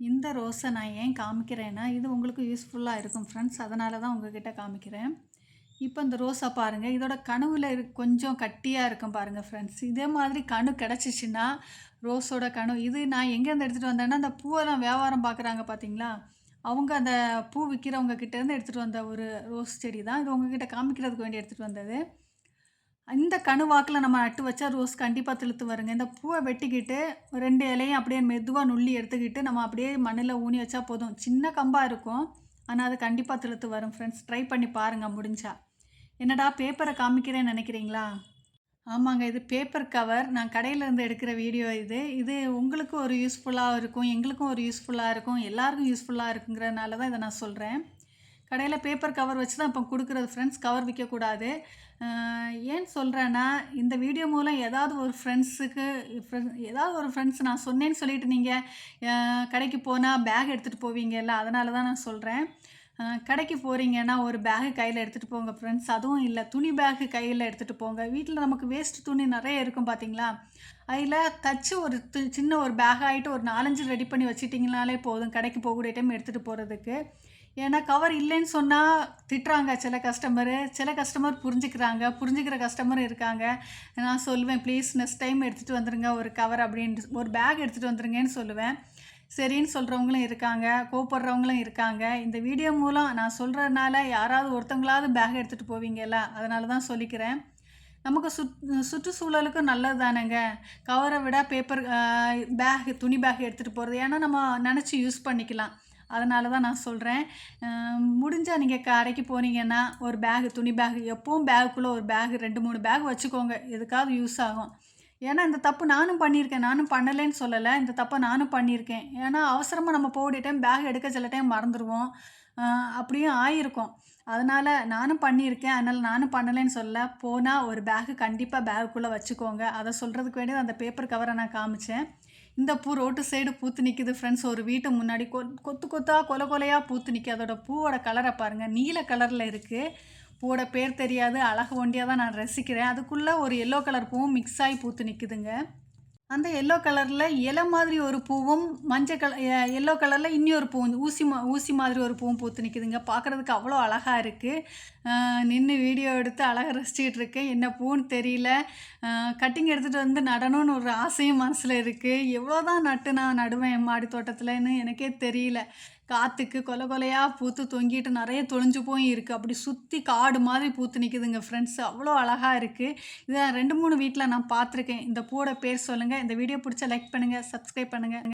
இந்த ரோஸை நான் ஏன் காமிக்கிறேன்னா, இது உங்களுக்கு யூஸ்ஃபுல்லாக இருக்கும் ஃப்ரெண்ட்ஸ். அதனால தான் உங்ககிட்ட காமிக்கிறேன். இப்போ இந்த ரோஸை பாருங்கள், இதோட கணுவில் கொஞ்சம் கட்டியாக இருக்கும் பாருங்கள் ஃப்ரெண்ட்ஸ். இதே மாதிரி கணு கிடச்சிச்சின்னா, ரோஸோட கணு இது நான் எங்கேருந்து எடுத்துகிட்டு வந்தேன்னா, அந்த பூவெல்லாம் வியாபாரம் பார்க்குறாங்க பார்த்தீங்களா, அவங்க அந்த பூ விற்கிறவங்க கிட்டேருந்து எடுத்துகிட்டு வந்த ஒரு ரோஸ் செடி தான். இது உங்ககிட்ட காமிக்கிறதுக்கு வேண்டி எடுத்துகிட்டு வந்தது. இந்த கணுவாக்கில் நம்ம நட்டு வச்சா ரோஸ் கண்டிப்பாக திழுத்து வருங்க. இந்த பூவை வெட்டிக்கிட்டு 2 இலையும் அப்படியே மெதுவாக நுள்ளி எடுத்துக்கிட்டு நம்ம அப்படியே மண்ணில் ஊனி வச்சா போதும். சின்ன கம்பாக இருக்கும், ஆனால் அது கண்டிப்பாக திழுத்து வரும் ஃப்ரெண்ட்ஸ். ட்ரை பண்ணி பாருங்கள் முடிஞ்சா. என்னடா பேப்பரை காமிக்கிறேன்னு நினைக்கிறீங்களா? ஆமாங்க, இது பேப்பர் கவர். நான் கடையிலேருந்து எடுக்கிற வீடியோ இது. இது உங்களுக்கும் ஒரு யூஸ்ஃபுல்லாக இருக்கும், எங்களுக்கும் ஒரு யூஸ்ஃபுல்லாக இருக்கும், எல்லாருக்கும் யூஸ்ஃபுல்லாக இருக்குங்கிறதுனால தான் இதை நான் சொல்கிறேன். கடையில் பேப்பர் கவர் வச்சு தான் இப்போ கொடுக்குறது ஃப்ரெண்ட்ஸ். கவர் விற்கக்கூடாது. ஏன் சொல்கிறேன்னா, இந்த வீடியோ மூலம் ஏதாவது ஒரு ஃப்ரெண்ட்ஸ் நான் சொன்னேன்னு சொல்லிவிட்டு நீங்கள் கடைக்கு போனால் பேக் எடுத்துகிட்டு போவீங்கல்ல, அதனால தான் நான் சொல்கிறேன். கடைக்கு போகிறீங்கன்னா ஒரு பேகு கையில் எடுத்துகிட்டு போங்க ஃப்ரெண்ட்ஸ். அதுவும் இல்லை, துணி பேகு கையில் எடுத்துகிட்டு போங்க. வீட்டில் நமக்கு வேஸ்ட் துணி நிறைய இருக்கும் பார்த்தீங்களா, அதில் தச்சு ஒரு சின்ன ஒரு பேக் ஆகிட்டு ஒரு 4-5 ரெடி பண்ணி வச்சிட்டிங்கனாலே போதும், கடைக்கு போகக்கூடிய டைம் எடுத்துகிட்டு போகிறதுக்கு. ஏன்னா கவர் இல்லைன்னு சொன்னால் திட்டுறாங்க சில கஸ்டமர் புரிஞ்சுக்கிற கஸ்டமரும் இருக்காங்க. நான் சொல்லுவேன், ப்ளீஸ் நெக்ஸ்ட் டைம் எடுத்துகிட்டு வந்துடுங்க ஒரு கவர் அப்படின்ட்டு, ஒரு பேக் எடுத்துகிட்டு வந்துடுங்கன்னு சொல்லுவேன். சரின்னு சொல்கிறவங்களும் இருக்காங்க, கோவப்படுறவங்களும் இருக்காங்க. இந்த வீடியோ மூலம் நான் சொல்கிறதுனால யாராவது ஒருத்தவங்களாவது பேக் எடுத்துகிட்டு போவீங்கல்ல, அதனால தான் சொல்லிக்கிறேன். நமக்கு சுற்றுச்சூழலுக்கும் நல்லது தானேங்க. கவரை விட பேப்பர் துணி பேக் எடுத்துகிட்டு போகிறது, ஏன்னா நம்ம நினச்சி யூஸ் பண்ணிக்கலாம். அதனால தான் நான் சொல்கிறேன். முடிஞ்சால் நீங்கள் கடைக்கு போனீங்கன்னா ஒரு துணி பேக், எப்பவும் பேக்குள்ளே ஒரு பேக் 2-3 பேக் வச்சுக்கோங்க, எதுக்காவது யூஸ் ஆகும். ஏன்னா இந்த தப்பு நானும் பண்ணியிருக்கேன், நானும் பண்ணலைன்னு சொல்லலை, இந்த தப்பை நானும் பண்ணியிருக்கேன். ஏன்னா அவசரமாக நம்ம போகக்கூடிய டைம் பேக் எடுக்க சில டைம் மறந்துடுவோம், அப்படியும் ஆகிருக்கும். அதனால் நானும் பண்ணியிருக்கேன், அதனால் நானும் பண்ணலைன்னு சொல்லலை. போனால் ஒரு பேக்கு கண்டிப்பாக பேக்குள்ளே வச்சுக்கோங்க. அதை சொல்கிறதுக்கு வேண்டியது அந்த பேப்பர் கவரை நான் காமிச்சேன். இந்த பூ ரோட்டு சைடு பூத்து நிற்கிது ஃப்ரெண்ட்ஸ். ஒரு வீட்டு முன்னாடி கொத்தாக கொலையாக பூத்து நிற்கி. அதோட பூவோட கலரை பாருங்கள், நீல கலரில் இருக்குது. பூவோட பேர் தெரியாது, அழகு ஒண்டியாக தான் நான் ரசிக்கிறேன். அதுக்குள்ளே ஒரு எல்லோ கலர் பூவும் மிக்ஸ் ஆகி பூத்து நிற்குதுங்க. அந்த எல்லோ கலரில் இலை மாதிரி ஒரு பூவும், எல்லோ கலரில் இன்னொரு பூவும், ஊசி மாதிரி ஒரு பூவும் பூத்து நிற்குதுங்க. பார்க்குறதுக்கு அவ்வளோ அழகாக இருக்குது. நின்று வீடியோ எடுத்து அழகாக ரசிச்சிக்கிட்டு இருக்கேன். என்ன பூன்னு தெரியல. கட்டிங் எடுத்துகிட்டு வந்து நடணும்னு ஒரு ஆசையும் மனசில் இருக்குது. எவ்வளோ தான் நான் நடுவேன் என் மாடி தோட்டத்தில்னு எனக்கே தெரியல. காற்றுக்கு கொலையாக பூத்து தொங்கிட்டு நிறைய தொழிஞ்சு போய் இருக்குது. அப்படி சுற்றி காடு மாதிரி பூத்து நிற்குதுங்க ஃப்ரெண்ட்ஸ். அவ்வளோ அழகாக இருக்குது. இதை 2-3 வீட்டில் நான் பார்த்துருக்கேன். இந்த பூவோட பேர் சொல்லுங்கள். இந்த வீடியோ பிடிச்சா லைக் பண்ணுங்கள், சப்ஸ்கிரைப் பண்ணுங்கள்.